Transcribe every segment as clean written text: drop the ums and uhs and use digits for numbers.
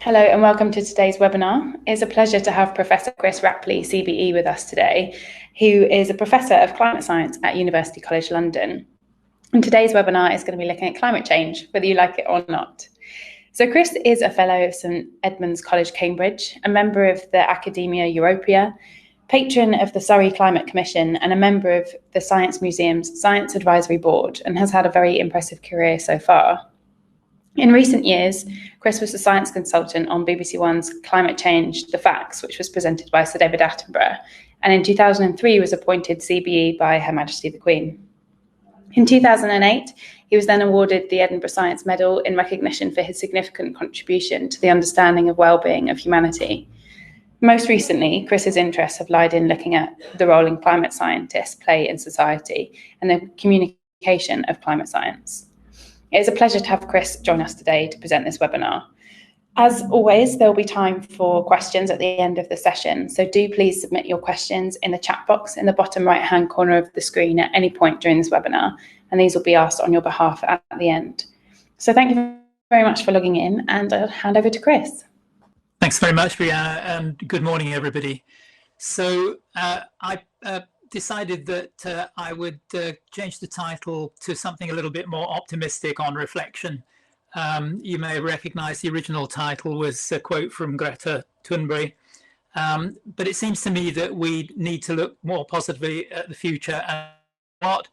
Hello and welcome to today's webinar. It's a pleasure to have Professor Chris Rapley CBE with us today, who is a Professor of Climate Science at University College London. And today's webinar is going to be looking at climate change, whether you like it or not. So Chris is a Fellow of St Edmund's College, Cambridge, a member of the Academia Europea, patron of the Surrey Climate Commission, and a member of the Science Museum's Science Advisory Board, and has had a very impressive career so far. In recent years, Chris was a science consultant on BBC One's Climate Change, The Facts, which was presented by Sir David Attenborough, and in 2003 was appointed CBE by Her Majesty the Queen. In 2008, he was then awarded the Edinburgh Science Medal in recognition for his significant contribution to the understanding of well-being of humanity. Most recently, Chris's interests have lied in looking at the role climate scientists play in society and the communication of climate science. It is a pleasure to have Chris join us today to present this webinar. As always, there will be time for questions at the end of the session, so do please submit your questions in the chat box in the bottom right-hand corner of the screen at any point during this webinar, and these will be asked on your behalf at the end. So thank you very much for logging in, and I'll hand over to Chris. Thanks very much, Brianna, and good morning, everybody. So I decided that I would change the title to something a little bit more optimistic on reflection. You may recognize the original title was a quote from Greta Thunberg, but it seems to me that we need to look more positively at the future, and what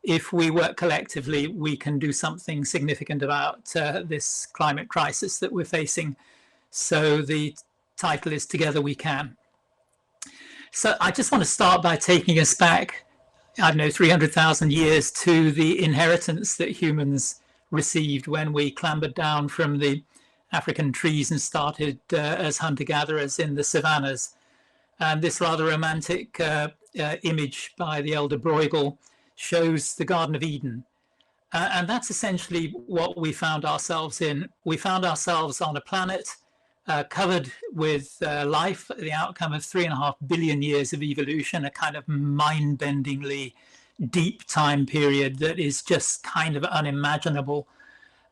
if we work collectively, we can do something significant about this climate crisis that we're facing. So the title is Together We Can. So I just want to start by taking us back, 300,000 years to the inheritance that humans received when we clambered down from the African trees and started as hunter-gatherers in the savannas. And this rather romantic image by the elder Bruegel shows the Garden of Eden. And that's essentially what we found ourselves in. We found ourselves on a planet covered with life, the outcome of 3.5 billion years of evolution, a kind of mind-bendingly deep time period that is just kind of unimaginable.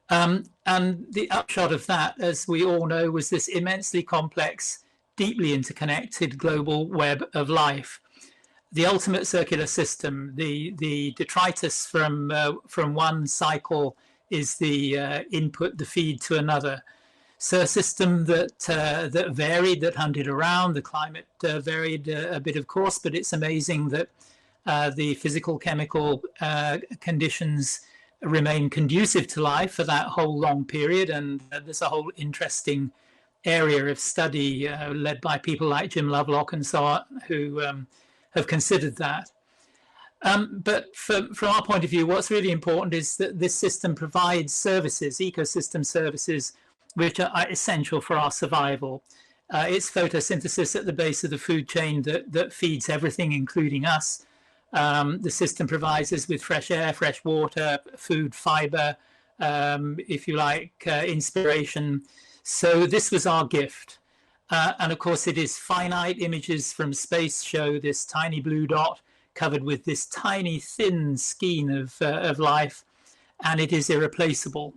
And the upshot of that, as we all know, was this immensely complex, deeply interconnected global web of life. The ultimate circular system, the detritus from one cycle is the input, the feed to another. So a system that varied, that hunted around. The climate varied a bit, of course, but it's amazing that the physical, chemical conditions remain conducive to life for that whole long period. And there's a whole interesting area of study led by people like Jim Lovelock and so on, who have considered that. But from our point of view, what's really important is that this system provides services, ecosystem services, which are essential for our survival. It's photosynthesis at the base of the food chain that feeds everything, including us. The system provides us with fresh air, fresh water, food, fiber, if you like, inspiration. So this was our gift. And of course, it is finite. Images from space show this tiny blue dot covered with this tiny, thin skein of life, and it is irreplaceable.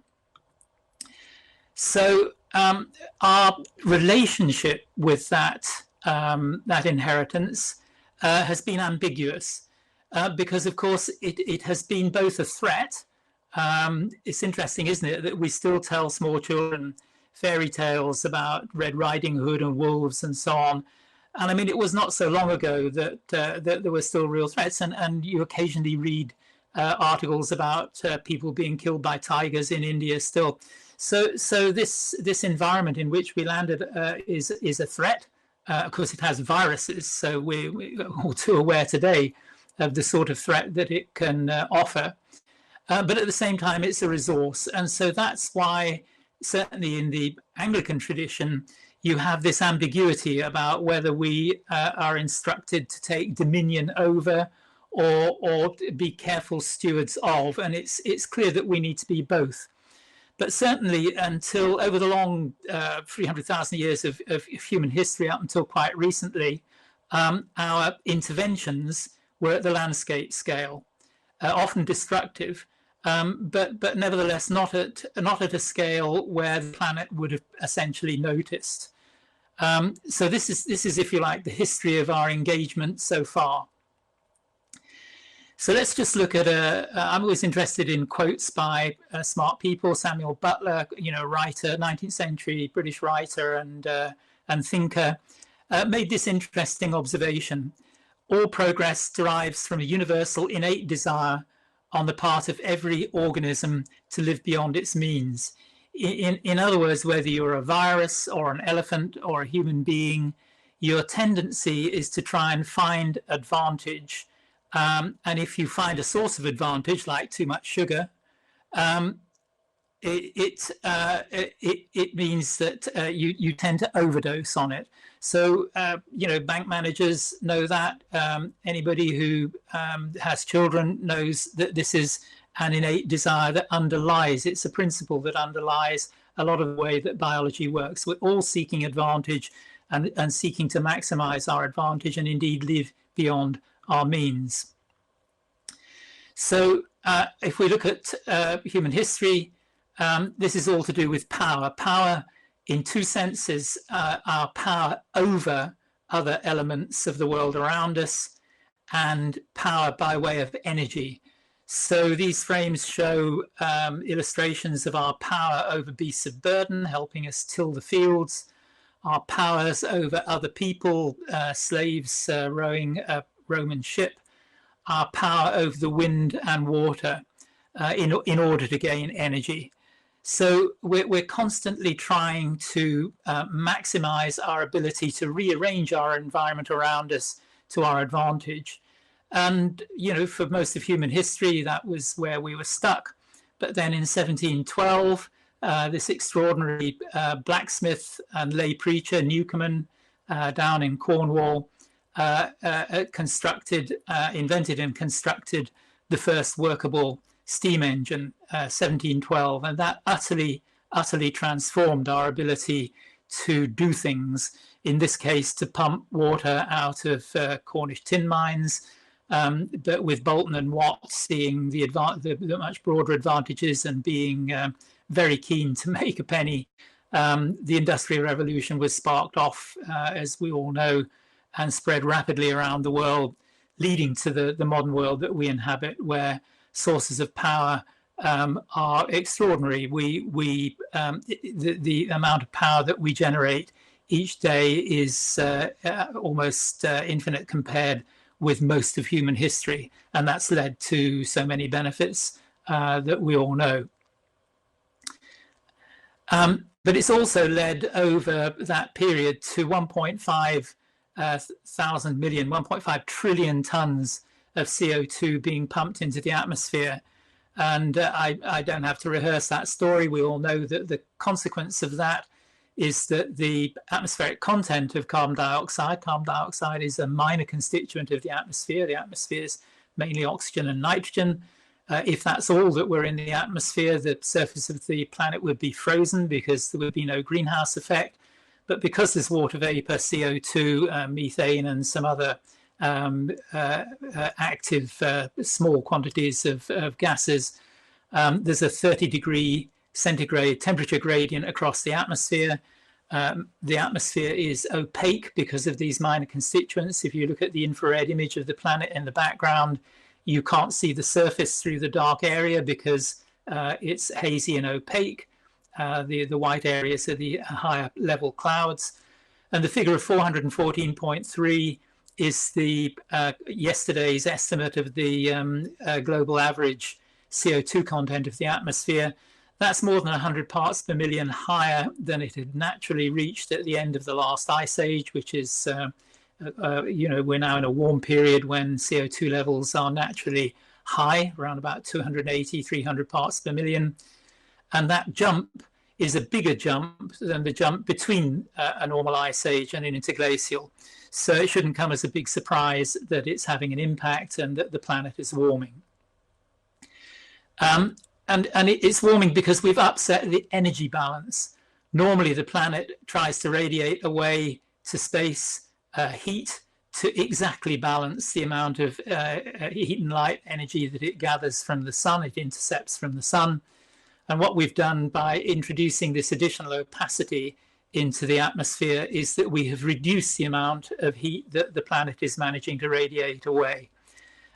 So our relationship with that inheritance has been ambiguous because, of course, it has been both a threat. It's interesting, isn't it, that we still tell small children fairy tales about Red Riding Hood and wolves and so on. And I mean, it was not so long ago that there were still real threats. And you occasionally read articles about people being killed by tigers in India still. So this environment in which we landed is a threat. Of course, it has viruses, so we're all too aware today of the sort of threat that it can offer. But at the same time, it's a resource. And so that's why, certainly in the Anglican tradition, you have this ambiguity about whether we are instructed to take dominion over or be careful stewards of. And it's clear that we need to be both. But certainly until over the long 300,000 years of human history, up until quite recently, our interventions were at the landscape scale, often destructive, but nevertheless not at a scale where the planet would have essentially noticed. So this is, if you like, the history of our engagement so far. So let's just look at I'm always interested in quotes by smart people. Samuel Butler, writer, 19th century British writer and thinker, made this interesting observation. All progress derives from a universal innate desire on the part of every organism to live beyond its means. In other words, whether you're a virus or an elephant or a human being, your tendency is to try and find advantage. And if you find a source of advantage, like too much sugar, it means that you tend to overdose on it. So, bank managers know that. Anybody who has children knows that this is an innate desire that underlies, it's a principle that underlies a lot of the way that biology works. We're all seeking advantage and seeking to maximize our advantage and indeed live beyond our means. So if we look at human history, this is all to do with power. Power in two senses, our power over other elements of the world around us, and power by way of energy. So these frames show illustrations of our power over beasts of burden, helping us till the fields, our powers over other people, slaves rowing a Roman ship, our power over the wind and water in order to gain energy. So we're constantly trying to maximize our ability to rearrange our environment around us to our advantage. And, for most of human history, that was where we were stuck. But then in 1712, this extraordinary blacksmith and lay preacher, Newcomen, down in Cornwall, invented and constructed the first workable steam engine, 1712. And that utterly transformed our ability to do things, in this case, to pump water out of Cornish tin mines, but with Boulton and Watt seeing the much broader advantages and being very keen to make a penny. The Industrial Revolution was sparked off, as we all know, and spread rapidly around the world, leading to the modern world that we inhabit, where sources of power are extraordinary. The amount of power that we generate each day is almost infinite compared with most of human history, and that's led to so many benefits that we all know. But it's also led over that period to 1.5 trillion tons of CO2 being pumped into the atmosphere. And I don't have to rehearse that story. We all know that the consequence of that is that the atmospheric content of carbon dioxide is a minor constituent of the atmosphere. The atmosphere is mainly oxygen and nitrogen. If that's all that were in the atmosphere, the surface of the planet would be frozen because there would be no greenhouse effect. But because there's water vapor, CO2, methane, and some other active small quantities of gases, there's a 30-degree centigrade temperature gradient across the atmosphere. The atmosphere is opaque because of these minor constituents. If you look at the infrared image of the planet in the background, you can't see the surface through the dark area because it's hazy and opaque. The white areas are the higher level clouds. And the figure of 414.3 is the yesterday's estimate of the global average CO2 content of the atmosphere. That's more than 100 parts per million higher than it had naturally reached at the end of the last ice age, which is, we're now in a warm period when CO2 levels are naturally high, around about 280, 300 parts per million. And that jump is a bigger jump than the jump between a normal ice age and an interglacial. So it shouldn't come as a big surprise that it's having an impact and that the planet is warming. And it's warming because we've upset the energy balance. Normally, the planet tries to radiate away to space heat to exactly balance the amount of heat and light energy that it gathers from the sun, it intercepts from the sun. And what we've done by introducing this additional opacity into the atmosphere is that we have reduced the amount of heat that the planet is managing to radiate away.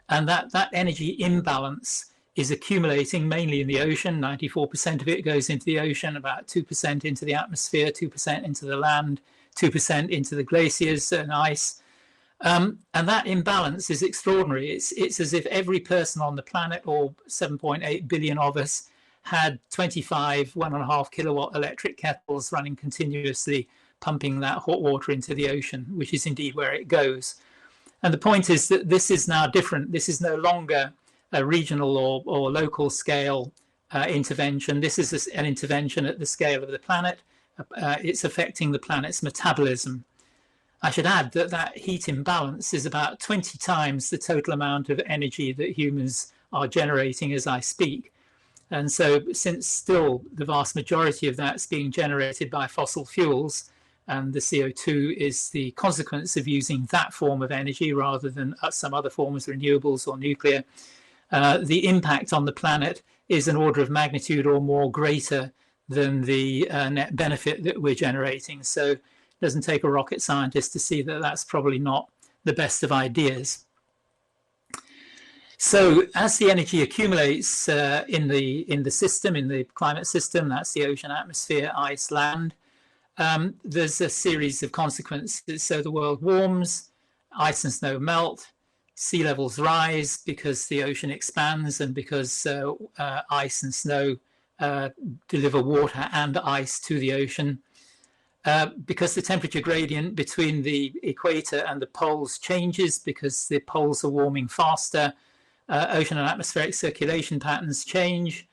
And that energy imbalance is accumulating mainly in the ocean. 94% of it goes into the ocean, about 2% into the atmosphere, 2% into the land, 2% into the glaciers and ice. And that imbalance is extraordinary. It's as if every person on the planet, or 7.8 billion of us, had 25 1.5 kilowatt electric kettles running continuously, pumping that hot water into the ocean, which is indeed where it goes. And the point is that this is now different. This is no longer a regional or local scale intervention. This is an intervention at the scale of the planet. It's affecting the planet's metabolism. I should add that that heat imbalance is about 20 times the total amount of energy that humans are generating as I speak. And so since still the vast majority of that's being generated by fossil fuels, and the CO2 is the consequence of using that form of energy rather than some other forms, renewables or nuclear, the impact on the planet is an order of magnitude or more greater than the net benefit that we're generating. So it doesn't take a rocket scientist to see that that's probably not the best of ideas. So as the energy accumulates in the system, in the climate system, that's the ocean, atmosphere, ice, land, there's a series of consequences. So the world warms, ice and snow melt, sea levels rise because the ocean expands and because ice and snow deliver water and ice to the ocean. Because the temperature gradient between the equator and the poles changes because the poles are warming faster, ocean and atmospheric circulation patterns change.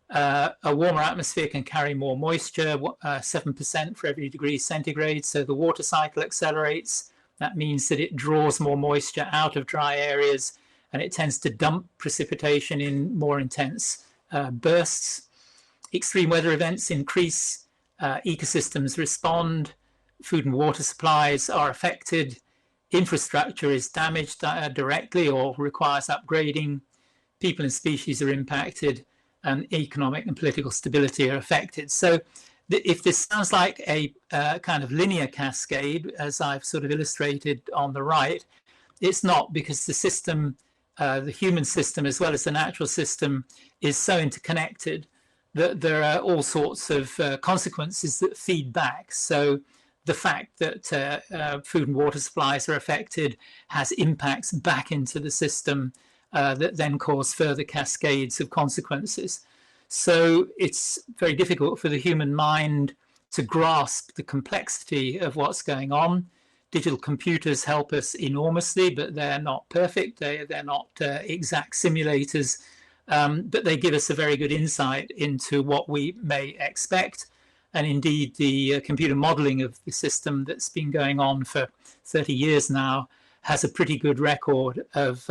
A warmer atmosphere can carry more moisture, 7% for every degree centigrade. So the water cycle accelerates. That means that it draws more moisture out of dry areas and it tends to dump precipitation in more intense bursts. Extreme weather events increase, ecosystems respond, food and water supplies are affected, infrastructure is damaged directly or requires upgrading, people and species are impacted, and economic and political stability are affected. So if this sounds like a kind of linear cascade, as I've sort of illustrated on the right, it's not, because the system, the human system as well as the natural system, is so interconnected that there are all sorts of consequences that feed back. So the fact that food and water supplies are affected has impacts back into the system that then cause further cascades of consequences. So it's very difficult for the human mind to grasp the complexity of what's going on. Digital computers help us enormously, but they're not perfect. They're not exact simulators, but they give us a very good insight into what we may expect. And indeed, the computer modeling of the system that's been going on for 30 years now has a pretty good record of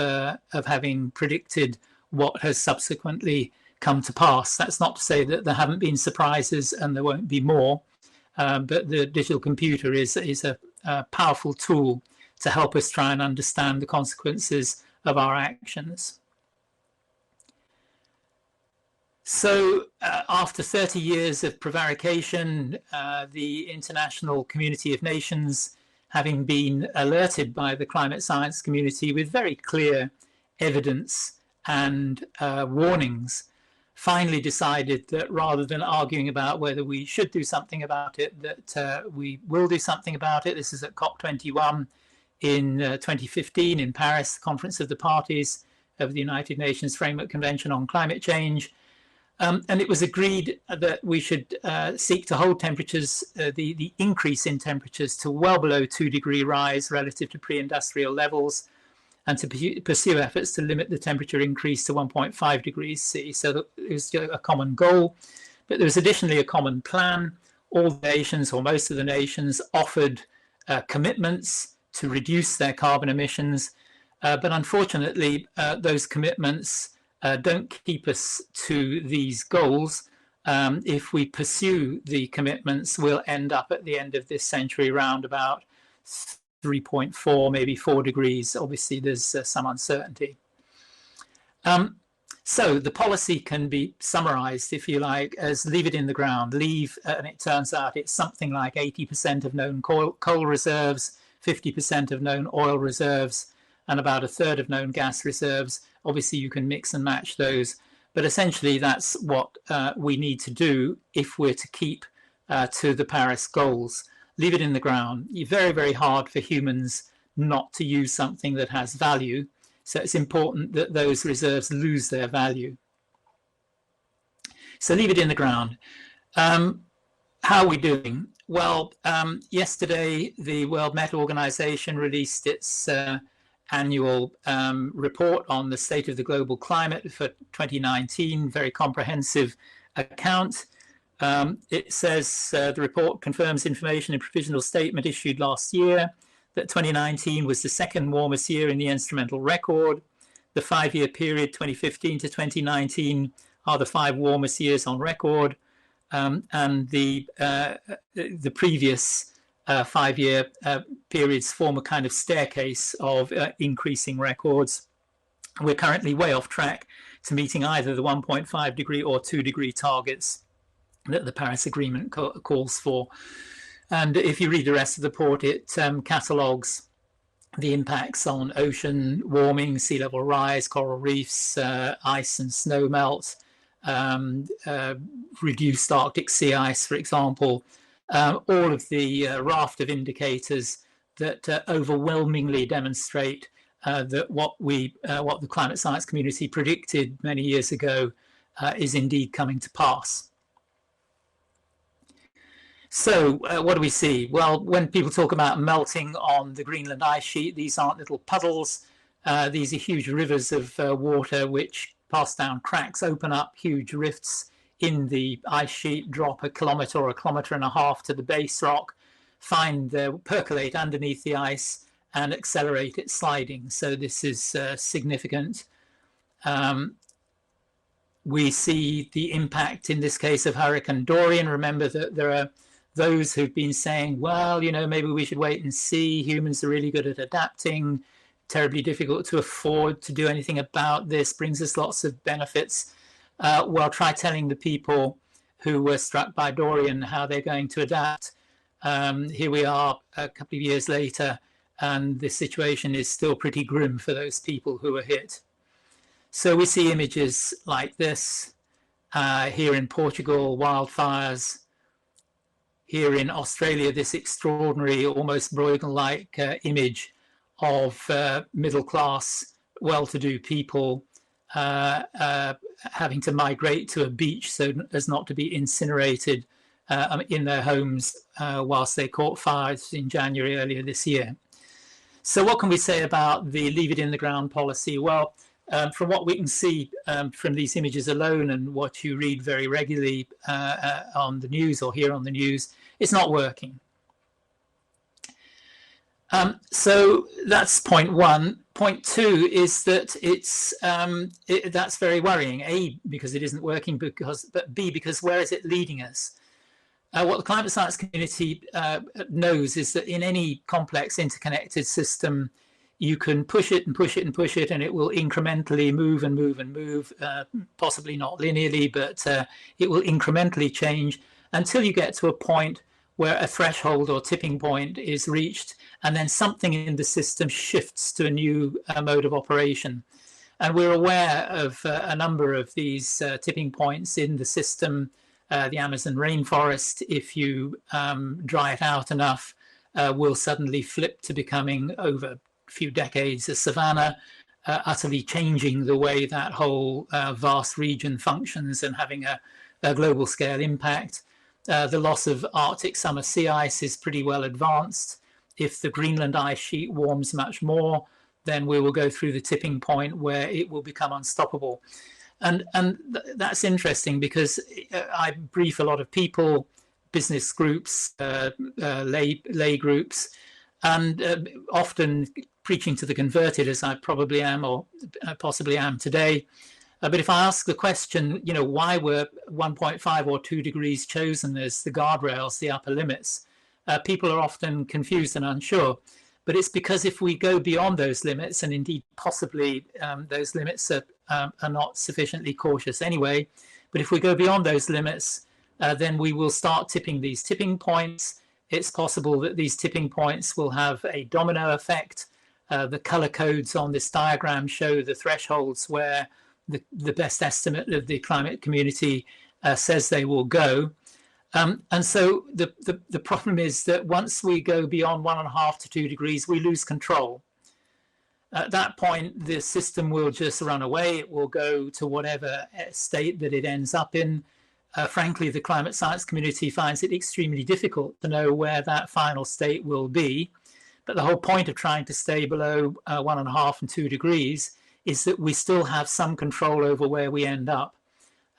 having predicted what has subsequently come to pass. That's not to say that there haven't been surprises and there won't be more, but the digital computer is a powerful tool to help us try and understand the consequences of our actions. So after 30 years of prevarication, the international community of nations, having been alerted by the climate science community with very clear evidence and warnings, finally decided that rather than arguing about whether we should do something about it, that we will do something about it. This is at COP21 in 2015 in Paris, the Conference of the Parties of the United Nations Framework Convention on Climate Change. And it was agreed that we should seek to hold temperatures, the increase in temperatures, to well below 2-degree rise relative to pre-industrial levels, and to pursue efforts to limit the temperature increase to 1.5 degrees C. So it was a common goal, but there was additionally a common plan. All the nations, or most of the nations, offered commitments to reduce their carbon emissions, but unfortunately those commitments don't keep us to these goals. If we pursue the commitments, we'll end up at the end of this century round about 3.4, maybe 4 degrees. Obviously, there's some uncertainty. So the policy can be summarized, if you like, as leave it in the ground. Leave, and it turns out it's something like 80% of known coal reserves, 50% of known oil reserves, and about a third of known gas reserves. Obviously, you can mix and match those. But essentially, that's what we need to do if we're to keep to the Paris goals. Leave it in the ground. It's very, very hard for humans not to use something that has value. So it's important that those reserves lose their value. So leave it in the ground. How are we doing? Well, yesterday, the World Met Organization released its annual report on the state of the global climate for 2019, very comprehensive account. It says the report confirms information in a provisional statement issued last year that 2019 was the second warmest year in the instrumental record. The 5-year period 2015 to 2019 are the 5 warmest years on record, and the previous 5-year periods form a kind of staircase of increasing records. We're currently way off track to meeting either the 1.5 degree or 2 degree targets that the Paris Agreement calls for. And if you read the rest of the report, it catalogues the impacts on ocean warming, sea level rise, coral reefs, ice and snow melt, reduced Arctic sea ice, for example, all of the raft of indicators that overwhelmingly demonstrate that what the climate science community predicted many years ago is indeed coming to pass. So what do we see? Well, when people talk about melting on the Greenland ice sheet, these aren't little puddles. These are huge rivers of water which pass down cracks, open up huge rifts in the ice sheet, drop 1 kilometer or 1.5 kilometers to the base rock, percolate underneath the ice and accelerate its sliding. So this is significant. We see the impact in this case of Hurricane Dorian. Remember that there are those who've been saying, well, you know, maybe we should wait and see. Humans are really good at adapting, terribly difficult to afford to do anything about this, brings us lots of benefits. Well, try telling the people who were struck by Dorian how they're going to adapt. Here we are a couple of years later, and the situation is still pretty grim for those people who were hit. So we see images like this here in Portugal, wildfires. Here in Australia, this extraordinary, almost Bruegel-like image of middle-class, well-to-do people having to migrate to a beach so as not to be incinerated in their homes whilst they caught fires in January earlier this year. So what can we say about the leave it in the ground policy? Well, from what we can see from these images alone and what you read very regularly on the news or hear on the news, it's not working. So that's point one. Point two is that that's very worrying. A, because it isn't working, but B, because where is it leading us? What the climate science community knows is that in any complex interconnected system, you can push it and push it and push it, and it will incrementally move and move and move, possibly not linearly, but it will incrementally change until you get to a point where a threshold or tipping point is reached, and then something in the system shifts to a new mode of operation. And we're aware of a number of these tipping points in the system. The Amazon rainforest, if you dry it out enough, will suddenly flip to becoming, over a few decades, a savanna, utterly changing the way that whole vast region functions and having a global scale impact. The loss of Arctic summer sea ice is pretty well advanced. If the Greenland ice sheet warms much more, then we will go through the tipping point where it will become unstoppable. And that's interesting because I brief a lot of people, business groups, lay groups, and often preaching to the converted, as I probably am or possibly am today. But if I ask the question, you know, why were 1.5 or 2 degrees chosen as the guardrails, the upper limits, people are often confused and unsure. But it's because if we go beyond those limits, and indeed possibly those limits are not sufficiently cautious anyway, but if we go beyond those limits, then we will start tipping these tipping points. It's possible that these tipping points will have a domino effect. The color codes on this diagram show the thresholds where the best estimate of the climate community says they will go. And so the problem is that once we go beyond 1.5 to 2 degrees, we lose control. At that point, the system will just run away. It will go to whatever state that it ends up in. Frankly, the climate science community finds it extremely difficult to know where that final state will be. But the whole point of trying to stay below 1.5 and 2 degrees is that we still have some control over where we end up.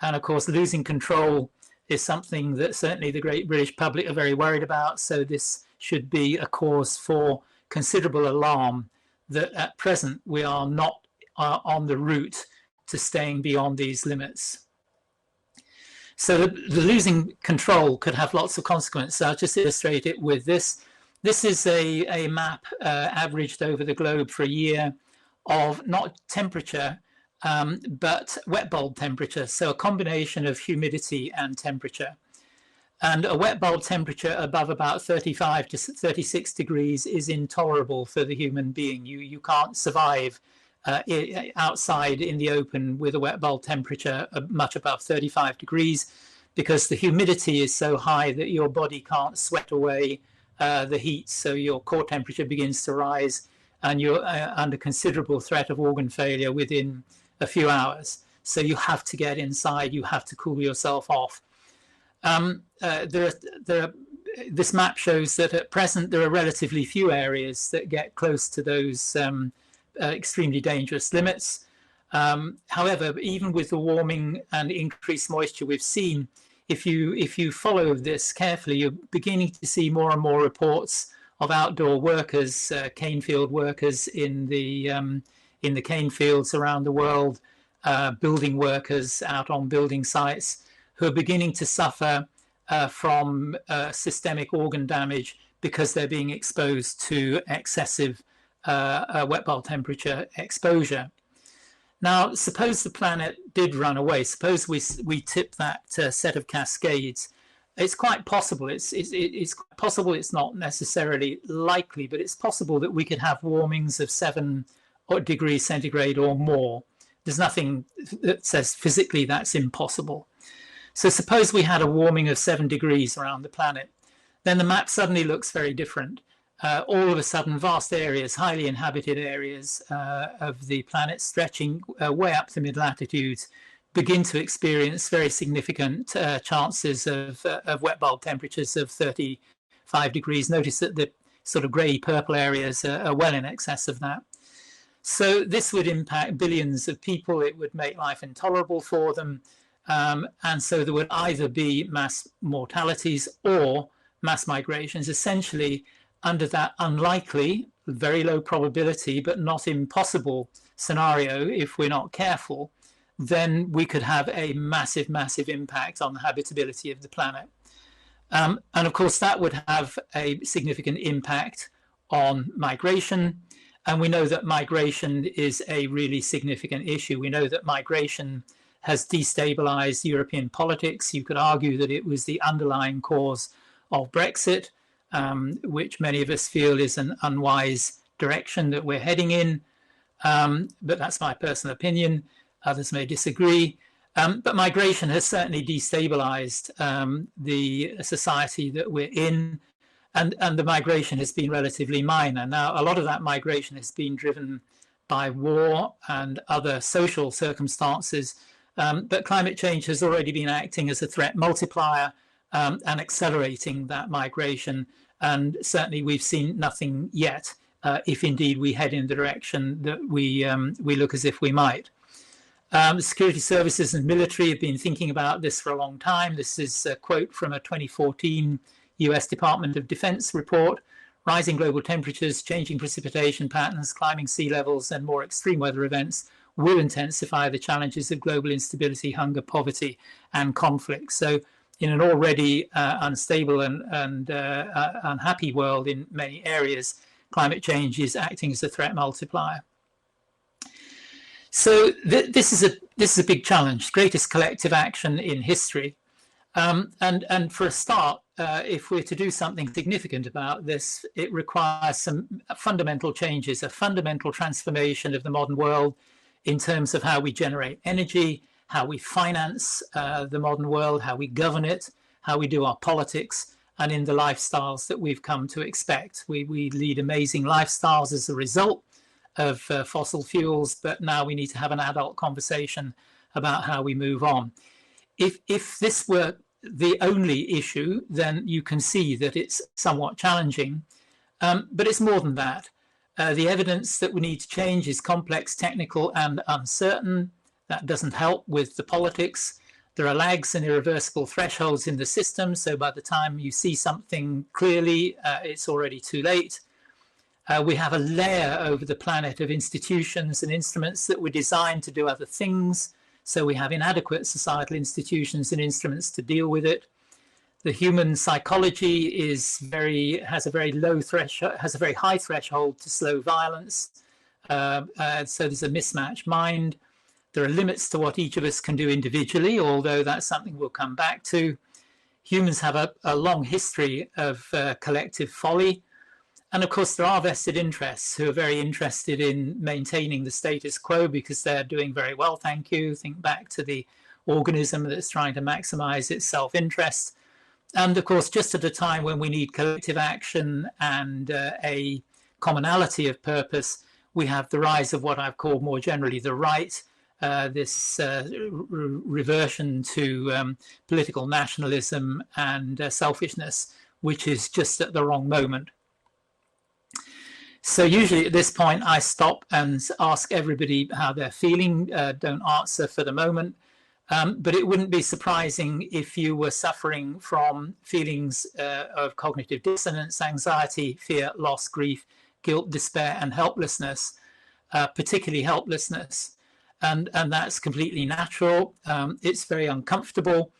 And of course, losing control is something that certainly the great British public are very worried about. So this should be a cause for considerable alarm that at present we are not on the route to staying beyond these limits. So the losing control could have lots of consequences. I'll just illustrate it with this. This is a map averaged over the globe for a year of not temperature, but wet bulb temperature. So a combination of humidity and temperature. And a wet bulb temperature above about 35 to 36 degrees is intolerable for the human being. You can't survive outside in the open with a wet bulb temperature much above 35 degrees because the humidity is so high that your body can't sweat away the heat. So your core temperature begins to rise and you're under considerable threat of organ failure within a few hours. So you have to get inside, you have to cool yourself off. This map shows that at present there are relatively few areas that get close to those extremely dangerous limits. However, even with the warming and increased moisture we've seen, if you follow this carefully, you're beginning to see more and more reports of outdoor workers, cane field workers in the cane fields around the world, building workers out on building sites who are beginning to suffer from systemic organ damage because they're being exposed to excessive wet bulb temperature exposure. Now, suppose the planet did run away. Suppose we tip that set of cascades. It's quite possible. It's possible. It's not necessarily likely, but it's possible that we could have warmings of 7 degrees centigrade or more. There's nothing that says physically that's impossible. So suppose we had a warming of 7 degrees around the planet. Then the map suddenly looks very different. All of a sudden, vast areas, highly inhabited areas of the planet stretching way up to mid-latitudes begin to experience very significant chances of wet bulb temperatures of 35 degrees. Notice that the sort of grey-purple areas are well in excess of that. So this would impact billions of people. It would make life intolerable for them. And so there would either be mass mortalities or mass migrations. Essentially, under that unlikely, very low probability, but not impossible scenario, if we're not careful, then we could have a massive, massive impact on the habitability of the planet. And of course, that would have a significant impact on migration. And we know that migration is a really significant issue. We know that migration has destabilized European politics. You could argue that it was the underlying cause of Brexit, which many of us feel is an unwise direction that we're heading in. But that's my personal opinion. Others may disagree. But migration has certainly destabilized the society that we're in. And the migration has been relatively minor. Now, a lot of that migration has been driven by war and other social circumstances. But climate change has already been acting as a threat multiplier and accelerating that migration. And certainly we've seen nothing yet, if indeed we head in the direction that we look as if we might. Security services and military have been thinking about this for a long time. This is a quote from a 2014 US Department of Defense report. Rising global temperatures, changing precipitation patterns, climbing sea levels, and more extreme weather events will intensify the challenges of global instability, hunger, poverty, and conflict. So in an already unstable and unhappy world in many areas, climate change is acting as a threat multiplier. So this is a big challenge, greatest collective action in history. And for a start, if we're to do something significant about this, it requires some fundamental changes, a fundamental transformation of the modern world in terms of how we generate energy, how we finance the modern world, how we govern it, how we do our politics, and in the lifestyles that we've come to expect. We lead amazing lifestyles as a result of fossil fuels, but now we need to have an adult conversation about how we move on. If this were the only issue, then you can see that it's somewhat challenging, but it's more than that. The evidence that we need to change is complex, technical, and uncertain. That doesn't help with the politics. There are lags and irreversible thresholds in the system, so by the time you see something clearly, it's already too late. We have a layer over the planet of institutions and instruments that were designed to do other things. So we have inadequate societal institutions and instruments to deal with it. The human psychology has a very high threshold to slow violence. So there's a mismatched mind. There are limits to what each of us can do individually, although that's something we'll come back to. Humans have a long history of collective folly. And of course, there are vested interests who are very interested in maintaining the status quo because they're doing very well, thank you. Think back to the organism that's trying to maximize its self-interest. And of course, just at a time when we need collective action and a commonality of purpose, we have the rise of what I've called more generally the right, this reversion to political nationalism and selfishness, which is just at the wrong moment. So usually at this point, I stop and ask everybody how they're feeling. Don't answer for the moment. But it wouldn't be surprising if you were suffering from feelings of cognitive dissonance, anxiety, fear, loss, grief, guilt, despair, and helplessness, particularly helplessness. And that's completely natural. It's very uncomfortable.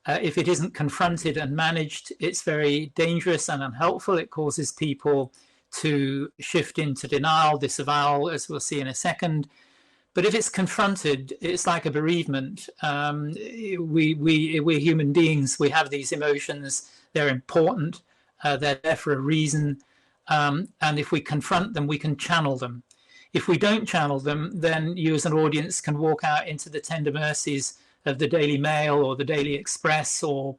If it isn't confronted and managed, it's very dangerous and unhelpful. It causes people to shift into denial, disavowal, as we'll see in a second. But if it's confronted, it's like a bereavement. We're human beings. We have these emotions. They're important. They're there for a reason. And if we confront them, we can channel them. If we don't channel them, then you as an audience can walk out into the tender mercies of the Daily Mail or the Daily Express or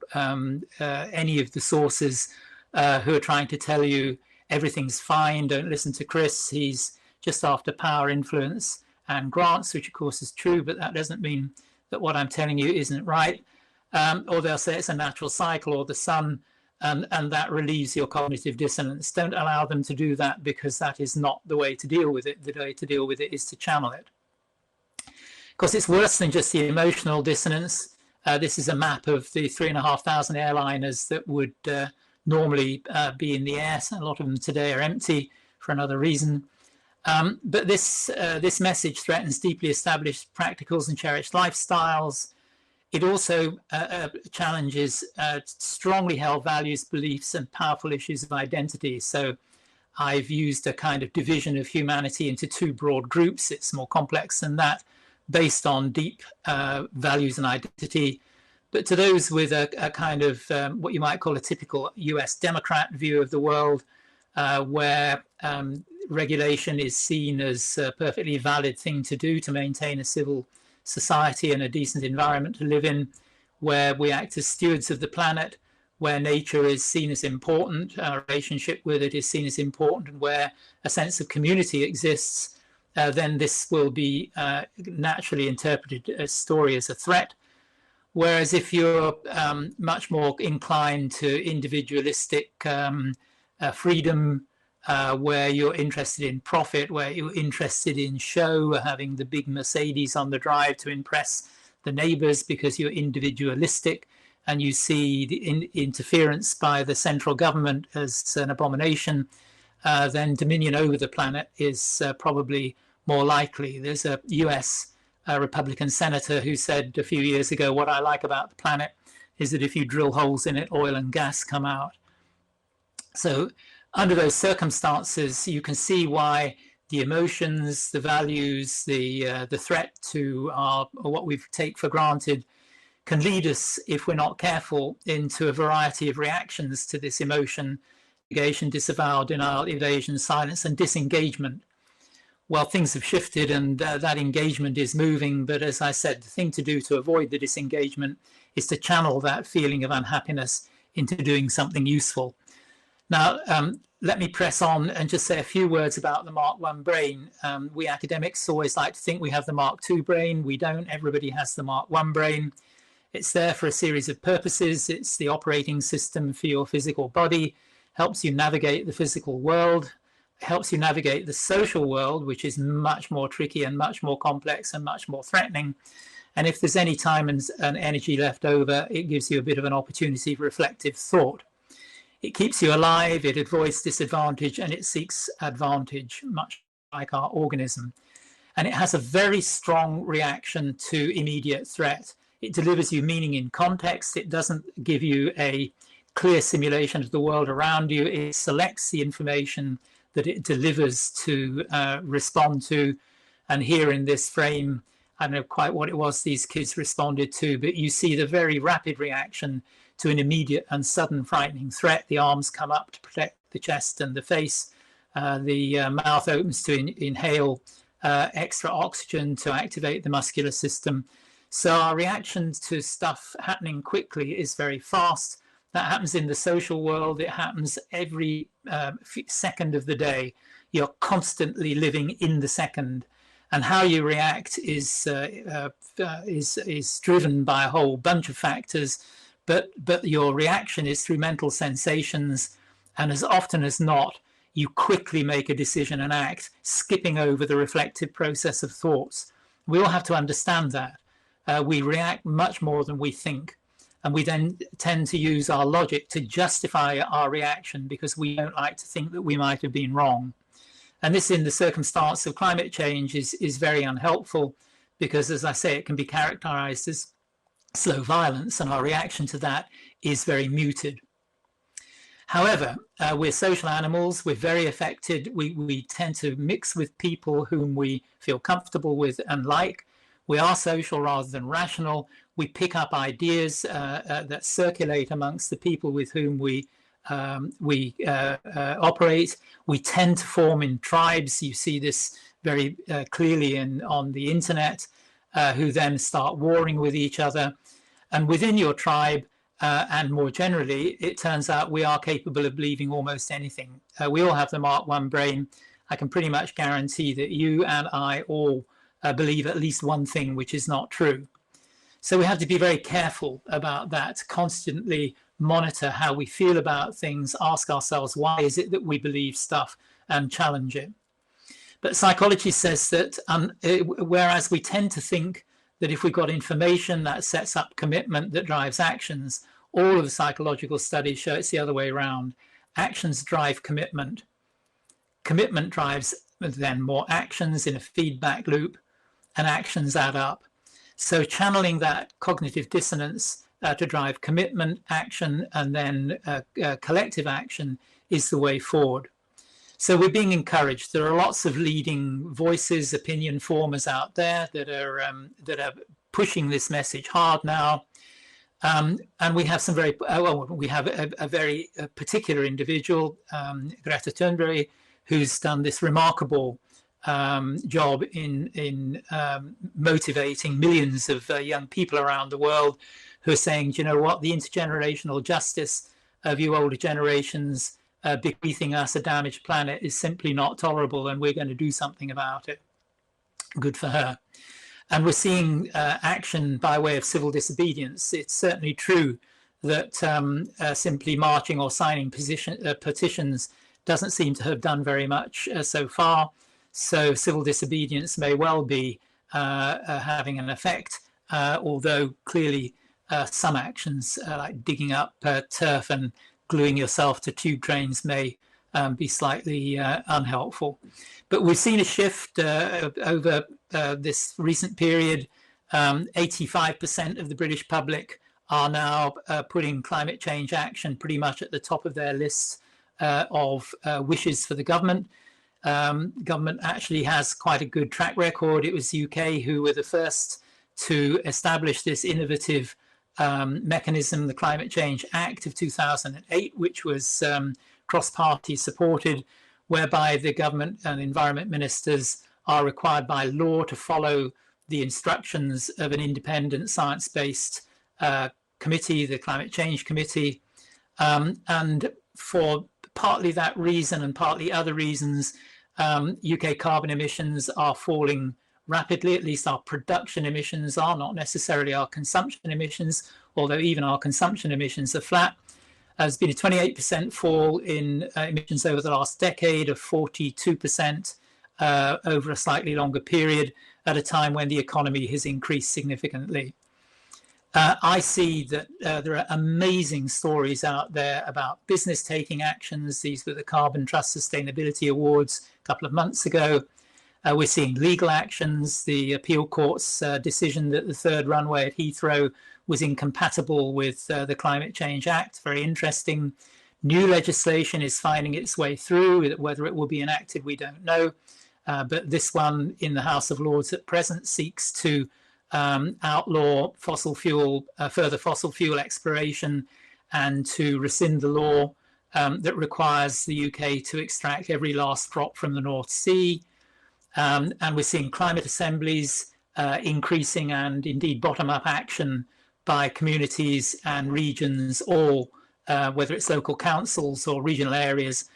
any of the sources who are trying to tell you everything's fine, don't listen to Chris, he's just after power, influence, and grants, which of course is true, but that doesn't mean that what I'm telling you isn't right. Or they'll say it's a natural cycle or the sun, and that relieves your cognitive dissonance. Don't allow them to do that, because that is not the way to deal with it. The way to deal with it is to channel it. Of course, it's worse than just the emotional dissonance. This is a map of the 3,500 airliners that would normally be in the air. A lot of them today are empty for another reason. But this message threatens deeply established practicals and cherished lifestyles. It also challenges strongly held values, beliefs, and powerful issues of identity. So I've used a kind of division of humanity into two broad groups. It's more complex than that, based on deep values and identity. But to those with a kind of what you might call a typical US Democrat view of the world, where regulation is seen as a perfectly valid thing to do to maintain a civil society and a decent environment to live in, where we act as stewards of the planet, where nature is seen as important, our relationship with it is seen as important, and where a sense of community exists, then this will be naturally interpreted as story as a threat. Whereas if you're much more inclined to individualistic freedom, where you're interested in profit, where you're interested in show, having the big Mercedes on the drive to impress the neighbors because you're individualistic, and you see the interference by the central government as an abomination, then dominion over the planet is probably more likely. There's a US Republican senator who said a few years ago, what I like about the planet is that if you drill holes in it, oil and gas come out. So Under those circumstances, you can see why the emotions, the values, the threat to what we take for granted can lead us, if we're not careful, into a variety of reactions to this emotion: negation, disavowal, denial, evasion, silence, and disengagement. Well, things have shifted and that engagement is moving, but as I said, the thing to do to avoid the disengagement is to channel that feeling of unhappiness into doing something useful. Now, let me press on and just say a few words about the Mark I brain. We academics always like to think we have the Mark II brain. We don't. Everybody has the Mark I brain. It's there for a series of purposes. It's the operating system for your physical body, helps you navigate the physical world, helps you navigate the social world, which is much more tricky and much more complex and much more threatening. And if there's any time and energy left over, it gives you a bit of an opportunity for reflective thought. It keeps you alive, it avoids disadvantage, and it seeks advantage, much like our organism. And it has a very strong reaction to immediate threat. It delivers you meaning in context. It doesn't give you a clear simulation of the world around you. It selects the information that it delivers to respond to. And here in this frame, I don't know quite what it was these kids responded to, but you see the very rapid reaction to an immediate and sudden frightening threat. The arms come up to protect the chest and the face. The mouth opens to inhale extra oxygen to activate the muscular system. So our reaction to stuff happening quickly is very fast. That happens in the social world. It happens every second of the day. You're constantly living in the second. And how you react is driven by a whole bunch of factors. But your reaction is through mental sensations, and as often as not, you quickly make a decision and act, skipping over the reflective process of thoughts. We all have to understand that. We react much more than we think, and we then tend to use our logic to justify our reaction because we don't like to think that we might have been wrong. And this, in the circumstance of climate change, is very unhelpful because, as I say, it can be characterized as slow violence, and our reaction to that is very muted. However, we're social animals. We're very affected. We tend to mix with people whom we feel comfortable with and like. We are social rather than rational. We pick up ideas that circulate amongst the people with whom we operate. We tend to form in tribes. You see this very clearly on the internet, who then start warring with each other. And within your tribe, and more generally, it turns out we are capable of believing almost anything. We all have the Mark I brain. I can pretty much guarantee that you and I all believe at least one thing which is not true. So we have to be very careful about that, constantly monitor how we feel about things, ask ourselves, why is it that we believe stuff, and challenge it. But psychology says that whereas we tend to think that if we got information that sets up commitment that drives actions, all of the psychological studies show it's the other way around. Actions drive commitment. Commitment drives then more actions in a feedback loop, and actions add up. So channeling that cognitive dissonance to drive commitment, action, and then collective action is the way forward. So we're being encouraged. There are lots of leading voices, opinion formers out there that are pushing this message hard now. And we have some very we have a very particular individual, Greta Thunberg, who's done this remarkable job in motivating millions of young people around the world who are saying, you know what, the intergenerational justice of you older generations bequeathing us a damaged planet is simply not tolerable, and we're going to do something about it. Good for her. And we're seeing action by way of civil disobedience. It's certainly true that simply marching or signing petitions doesn't seem to have done very much so far. So civil disobedience may well be having an effect, although clearly some actions like digging up turf and gluing yourself to tube trains may be slightly unhelpful. But we've seen a shift over this recent period. 85% of the British public are now putting climate change action pretty much at the top of their lists of wishes for the government. Government actually has quite a good track record. It was the UK who were the first to establish this innovative mechanism, the Climate Change Act of 2008, which was cross-party supported, whereby the government and environment ministers are required by law to follow the instructions of an independent science-based committee, the Climate Change Committee. And for partly that reason and partly other reasons, UK carbon emissions are falling rapidly. At least our production emissions are, not necessarily our consumption emissions, although even our consumption emissions are flat. There's been a 28% fall in emissions over the last decade, of 42% over a slightly longer period, at a time when the economy has increased significantly. I see that there are amazing stories out there about business taking actions. These were the Carbon Trust Sustainability Awards a couple of months ago. We're seeing legal actions. The appeal court's decision that the third runway at Heathrow was incompatible with the Climate Change Act. Very interesting. New legislation is finding its way through. Whether it will be enacted, we don't know. But this one in the House of Lords at present seeks to outlaw further fossil fuel exploration, and to rescind the law that requires the UK to extract every last drop from the North Sea. And we're seeing climate assemblies increasing, and indeed bottom-up action by communities and regions, all, whether it's local councils or regional areas,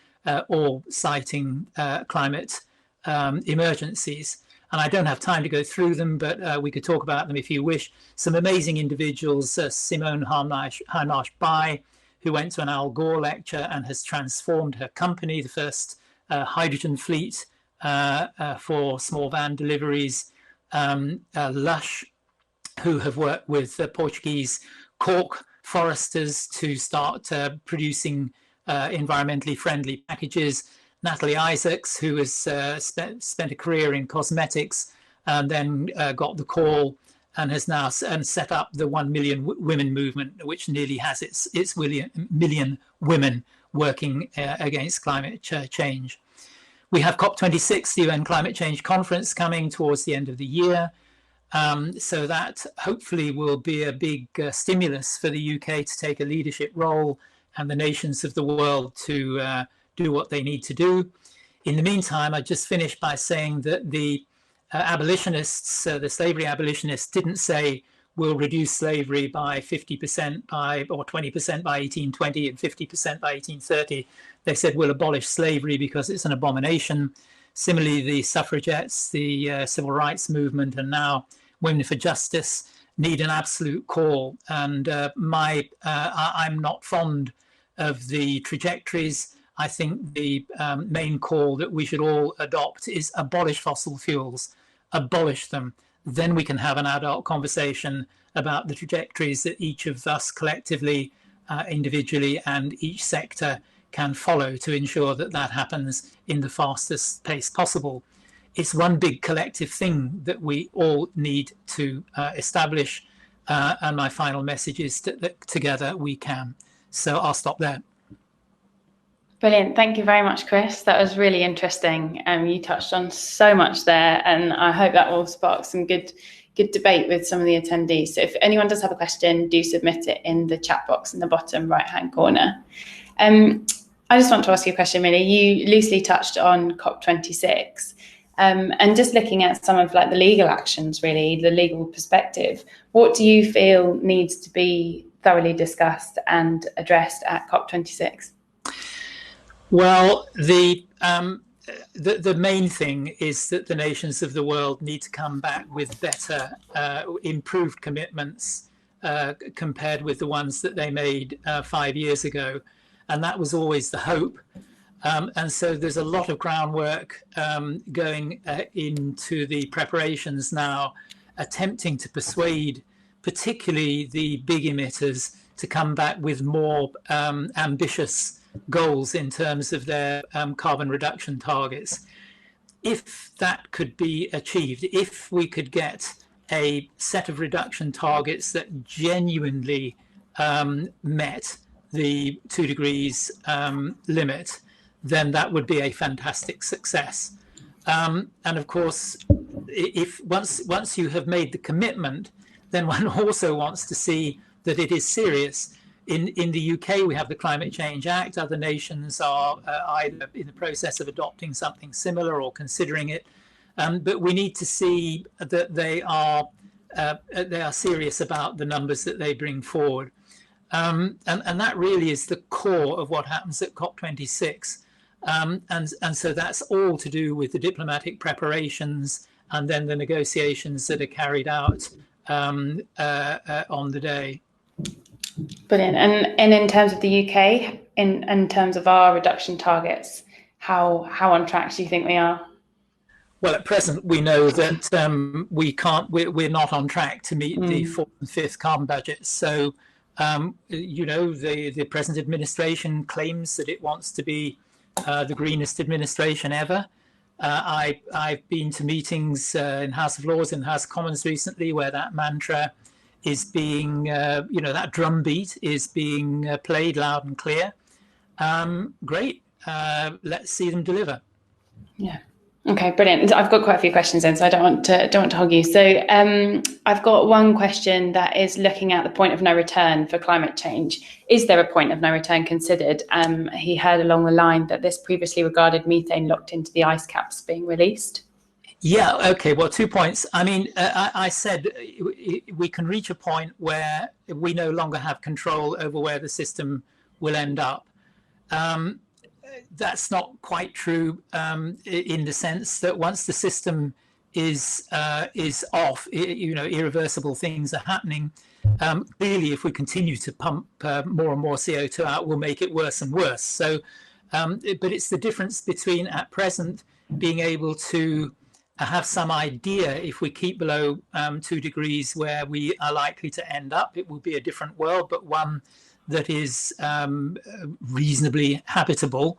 all citing climate emergencies. And I don't have time to go through them, but we could talk about them if you wish. Some amazing individuals, Simone Harnash-Bai, who went to an Al Gore lecture and has transformed her company, the first hydrogen fleet for small van deliveries. Lush, who have worked with Portuguese cork foresters to start producing environmentally friendly packages. Natalie Isaacs, who has spent a career in cosmetics and then got the call and has now set up the 1 Million Women movement, which nearly has its million women working against climate change. We have COP26, the UN Climate Change Conference, coming towards the end of the year. So that hopefully will be a big stimulus for the UK to take a leadership role, and the nations of the world to do what they need to do. In the meantime, I just finished by saying that the abolitionists, the slavery abolitionists, didn't say we'll reduce slavery by 50% or 20% by 1820 and 50% by 1830. They said we'll abolish slavery because it's an abomination. Similarly, the suffragettes, the civil rights movement, and now Women for Justice need an absolute call. And I'm not fond of the trajectories. I think the main call that we should all adopt is abolish fossil fuels, abolish them. Then we can have an adult conversation about the trajectories that each of us collectively, individually, and each sector can follow to ensure that that happens in the fastest pace possible. It's one big collective thing that we all need to establish. And my final message is that together we can. So I'll stop there. Brilliant. Thank you very much, Chris. That was really interesting. You touched on so much there, and I hope that will spark some good debate with some of the attendees. So if anyone does have a question, do submit it in the chat box in the bottom right-hand corner. I just want to ask you a question, really. You loosely touched on COP26, and just looking at some of like the legal actions, really, the legal perspective. What do you feel needs to be thoroughly discussed and addressed at COP26? Well, the main thing is that the nations of the world need to come back with better, improved commitments compared with the ones that they made 5 years ago. And that was always the hope. And so there's a lot of groundwork going into the preparations now, attempting to persuade particularly the big emitters to come back with more ambitious goals in terms of their carbon reduction targets. If that could be achieved, if we could get a set of reduction targets that genuinely met the 2 degrees limit, then that would be a fantastic success. And of course, if once you have made the commitment, then one also wants to see that it is serious. In the UK, we have the Climate Change Act. Other nations are either in the process of adopting something similar or considering it. But we need to see that they are serious about the numbers that they bring forward. And that really is the core of what happens at COP26. And so that's all to do with the diplomatic preparations and then the negotiations that are carried out on the day. Brilliant. And in terms of the UK, in terms of our reduction targets, how on track do you think we are? Well, at present, we know that we're not on track to meet the 4th and 5th carbon budgets. So, the present administration claims that it wants to be the greenest administration ever. I've been to meetings in House of Lords and House of Commons recently where that mantra is being, that drumbeat is being played loud and clear. Great. Let's see them deliver. Yeah. Okay, brilliant. I've got quite a few questions in, so I don't want to hog you. So I've got one question that is looking at the point of no return for climate change. Is there a point of no return considered? He heard along the line that this previously regarded methane locked into the ice caps being released. Yeah, okay, well, 2 points. I mean, I said we can reach a point where we no longer have control over where the system will end up. That's not quite true in the sense that once the system is off, irreversible things are happening. Clearly, if we continue to pump more and more CO2 out, we'll make it worse and worse. So, but it's the difference between at present being able to have some idea if we keep below 2 degrees where we are likely to end up. It will be a different world, but one that is reasonably habitable.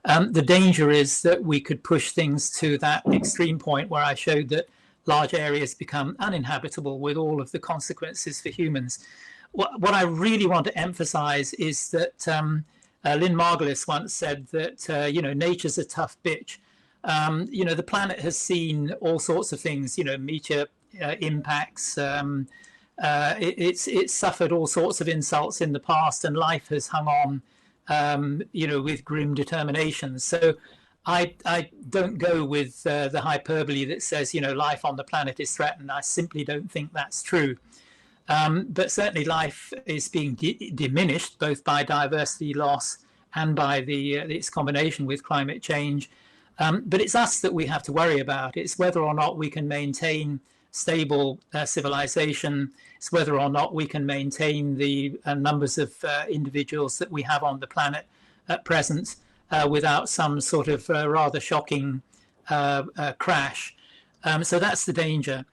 The danger is that we could push things to that extreme point where I showed that large areas become uninhabitable with all of the consequences for humans. What I really want to emphasize is that Lynn Margulis once said that, nature's a tough bitch. The planet has seen all sorts of things, meteor impacts, it's suffered all sorts of insults in the past, and life has hung on, with grim determination. So I don't go with the hyperbole that says, life on the planet is threatened. I simply don't think that's true. But certainly life is being diminished both by diversity loss and by its combination with climate change. But it's us that we have to worry about. It's whether or not we can maintain stable civilization. It's whether or not we can maintain the numbers of individuals that we have on the planet at present without some sort of rather shocking crash. So that's the danger.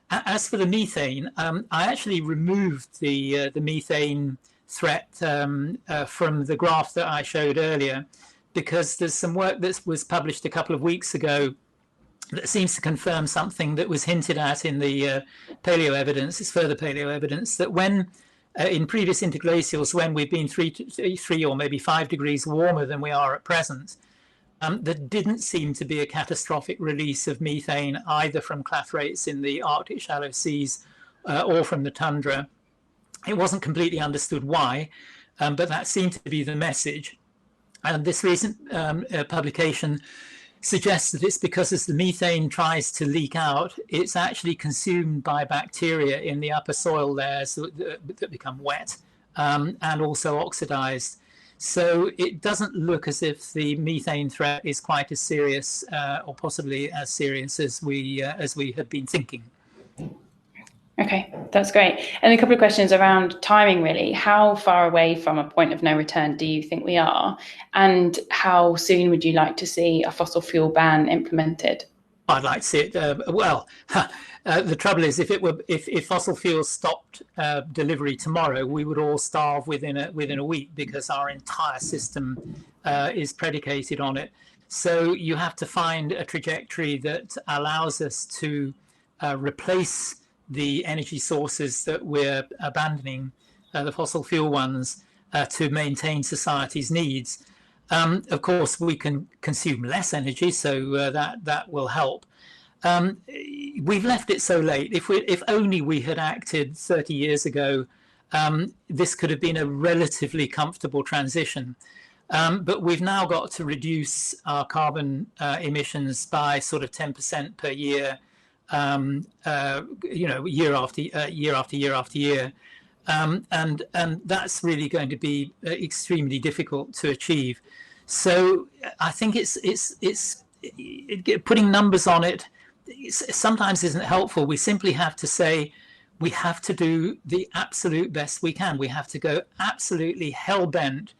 As for the methane, I actually removed the methane threat from the graph that I showed earlier, because there's some work that was published a couple of weeks ago that seems to confirm something that was hinted at in the paleo evidence. It's further paleo evidence that when in previous interglacials, when we've been 3 or maybe 5 degrees warmer than we are at present, there didn't seem to be a catastrophic release of methane either from clathrates in the Arctic shallow seas or from the tundra. It wasn't completely understood why, but that seemed to be the message. And this recent publication suggests that it's because as the methane tries to leak out, it's actually consumed by bacteria in the upper soil layers that become wet and also oxidized. So it doesn't look as if the methane threat is quite as serious or possibly as serious as we had been thinking. Okay, that's great. And a couple of questions around timing, really. How far away from a point of no return do you think we are? And how soon would you like to see a fossil fuel ban implemented? I'd like to see it. The trouble is, if fossil fuels stopped delivery tomorrow, we would all starve within a week, because our entire system is predicated on it. So you have to find a trajectory that allows us to replace the energy sources that we're abandoning, the fossil fuel ones, to maintain society's needs. Of course, we can consume less energy, so that will help. We've left it so late. If only we had acted 30 years ago, this could have been a relatively comfortable transition. But we've now got to reduce our carbon emissions by sort of 10% per year, year after year after year after year. And that's really going to be extremely difficult to achieve. So I think it's putting numbers on it sometimes isn't helpful. We simply have to say we have to do the absolute best we can. We have to go absolutely hell-bent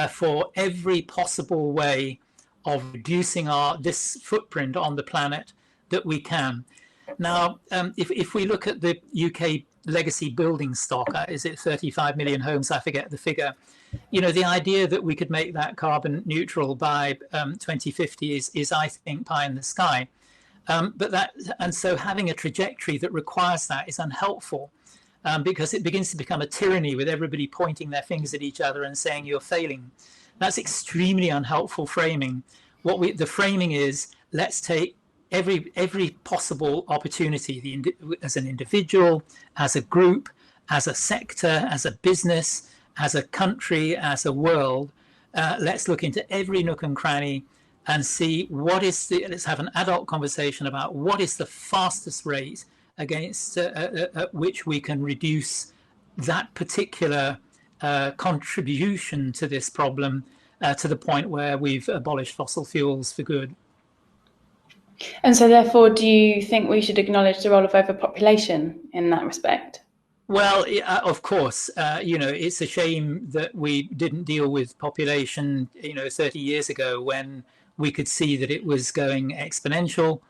for every possible way of reducing this footprint on the planet that we can. Now, if we look at the UK legacy building stock, is it 35 million homes? I forget the figure. The idea that we could make that carbon neutral by 2050 is, I think, pie in the sky. And so having a trajectory that requires that is unhelpful, because it begins to become a tyranny with everybody pointing their fingers at each other and saying you're failing. That's extremely unhelpful framing. The framing is, let's take every possible opportunity, as an individual, as a group, as a sector, as a business, as a country, as a world. Let's look into every nook and cranny and see let's have an adult conversation about what is the fastest rate against at which we can reduce that particular contribution to this problem to the point where we've abolished fossil fuels for good. And so therefore, do you think we should acknowledge the role of overpopulation in that respect? Well, of course, it's a shame that we didn't deal with population, 30 years ago when we could see that it was going exponential.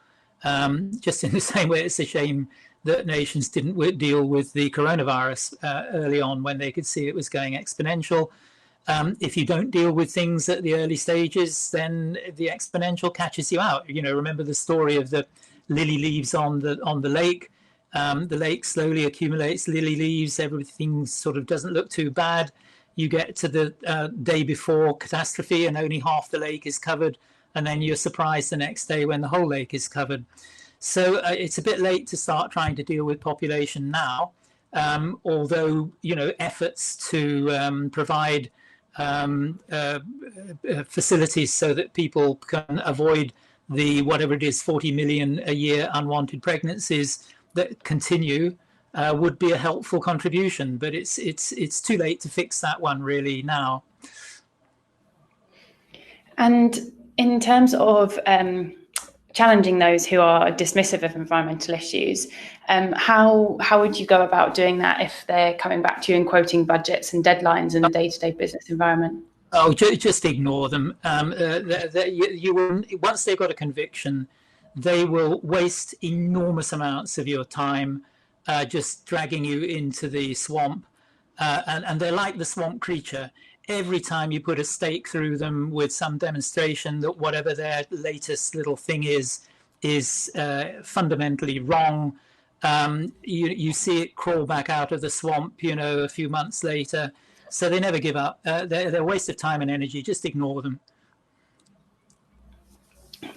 Just in the same way, it's a shame that nations didn't deal with the coronavirus early on when they could see it was going exponential. If you don't deal with things at the early stages, then the exponential catches you out. Remember the story of the lily leaves on the lake. The lake slowly accumulates lily leaves. Everything sort of doesn't look too bad. You get to the day before catastrophe and only half the lake is covered. And then you're surprised the next day when the whole lake is covered. So it's a bit late to start trying to deal with population now. Although, efforts to provide facilities so that people can avoid the, whatever it is, 40 million a year unwanted pregnancies that continue would be a helpful contribution, but it's too late to fix that one really now. And in terms of challenging those who are dismissive of environmental issues, how would you go about doing that if they're coming back to you and quoting budgets and deadlines in the day-to-day business environment? Oh, just ignore them. You will, once they've got a conviction, they will waste enormous amounts of your time just dragging you into the swamp. And they're like the swamp creature. Every time you put a stake through them with some demonstration that whatever their latest little thing is fundamentally wrong, you see it crawl back out of the swamp, a few months later. So they never give up. They're a waste of time and energy. Just ignore them.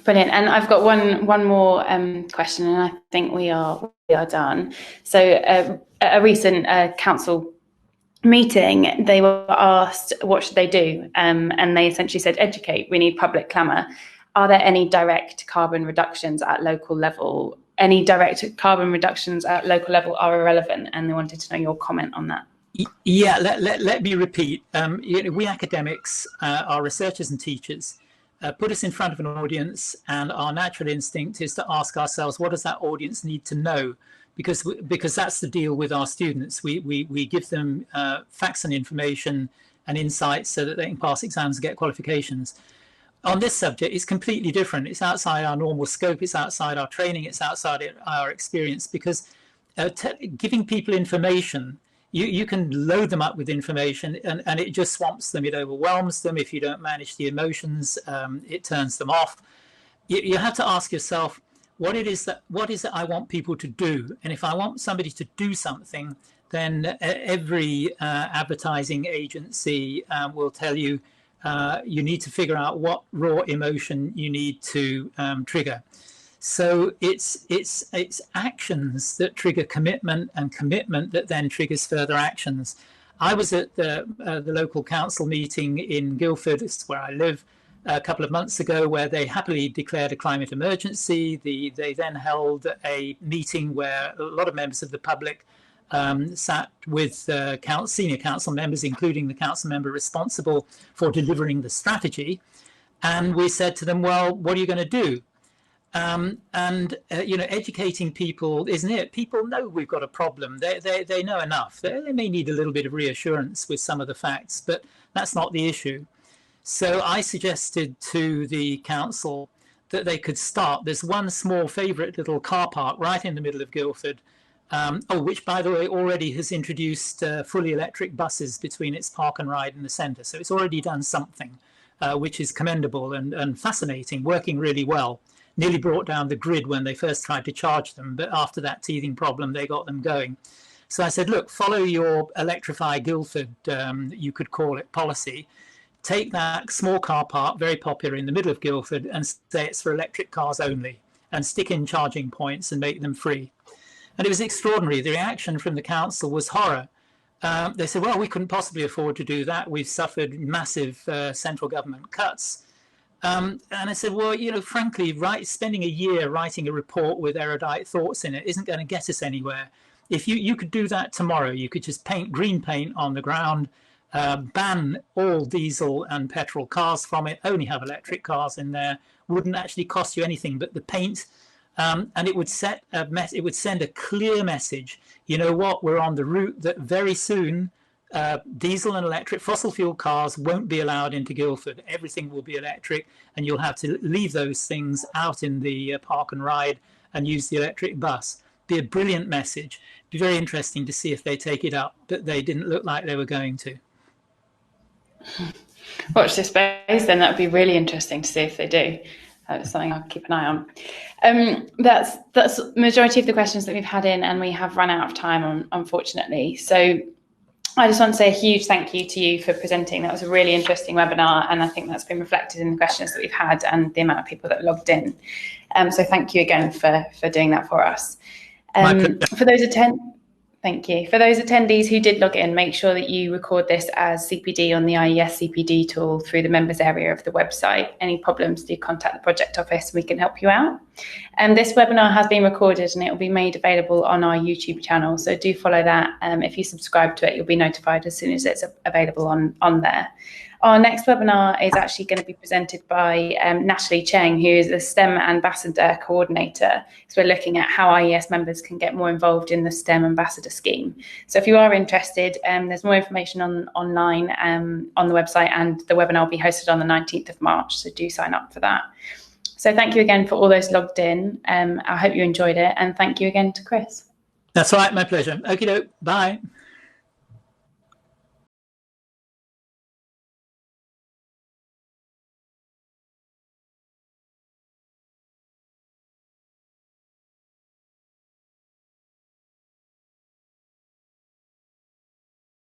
Brilliant. And I've got one more question, and I think we are done. So a recent council meeting, they were asked what should they do, and they essentially said, educate. We need public clamour. Are there any direct carbon reductions at local level? Any direct carbon reductions at local level are irrelevant, and they wanted to know your comment on that. Yeah, let me repeat. We academics, our researchers and teachers, put us in front of an audience, and our natural instinct is to ask ourselves, what does that audience need to know? Because that's the deal with our students. We give them facts and information and insights so that they can pass exams and get qualifications. On this subject, it's completely different. It's outside our normal scope. It's outside our training. It's outside our experience, because giving people information, you can load them up with information and it just swamps them. It overwhelms them. If you don't manage the emotions, it turns them off. You have to ask yourself, what is it I want people to do? And if I want somebody to do something, then every advertising agency will tell you you need to figure out what raw emotion you need to trigger. So it's actions that trigger commitment, and commitment that then triggers further actions. I was at the local council meeting in Guildford, where I live, a couple of months ago, where they happily declared a climate emergency. They then held a meeting where a lot of members of the public sat with senior council members, including the council member responsible for delivering the strategy. And we said to them, well, what are you going to do? Educating people, isn't it? People know we've got a problem. They know enough. They may need a little bit of reassurance with some of the facts, but that's not the issue. So I suggested to the council that they could start. There's one small favourite little car park right in the middle of Guildford, which, by the way, already has introduced fully electric buses between its park and ride and the centre. So it's already done something, which is commendable and fascinating, working really well. Nearly brought down the grid when they first tried to charge them, but after that teething problem, they got them going. So I said, look, follow your Electrify Guildford, you could call it, policy. Take that small car park, very popular in the middle of Guildford, and say it's for electric cars only, and stick in charging points and make them free. And it was extraordinary. The reaction from the council was horror. They said, well, we couldn't possibly afford to do that. We've suffered massive central government cuts. And I said, well, frankly, spending a year writing a report with erudite thoughts in it isn't going to get us anywhere. If you could do that tomorrow, you could just paint green paint on the ground, ban all diesel and petrol cars from it, only have electric cars in there, wouldn't actually cost you anything but the paint. And it would send a clear message. You know what? We're on the route that very soon diesel and electric fossil fuel cars won't be allowed into Guildford. Everything will be electric, and you'll have to leave those things out in the park and ride and use the electric bus. Be a brilliant message. Be very interesting to see if they take it up, but they didn't look like they were going to. Watch this space, then. That would be really interesting to see if they do. That's something I'll keep an eye on. That's the majority of the questions that we've had in, and we have run out of time, unfortunately. So I just want to say a huge thank you to you for presenting. That was a really interesting webinar, and I think that's been reflected in the questions that we've had and the amount of people that logged in. So thank you again for doing that for us. Thank you. For those attendees who did log in, make sure that you record this as CPD on the IES CPD tool through the members area of the website. Any problems, do contact the project office. We can help you out. This webinar has been recorded and it will be made available on our YouTube channel. So do follow that. If you subscribe to it, you'll be notified as soon as it's available on there. Our next webinar is actually going to be presented by Natalie Cheng, who is the STEM Ambassador Coordinator. So we're looking at how IES members can get more involved in the STEM Ambassador scheme. So if you are interested, there's more information online on the website, and the webinar will be hosted on the 19th of March. So do sign up for that. So thank you again for all those logged in. I hope you enjoyed it, and thank you again to Chris. That's all right, my pleasure. Okie doke, bye.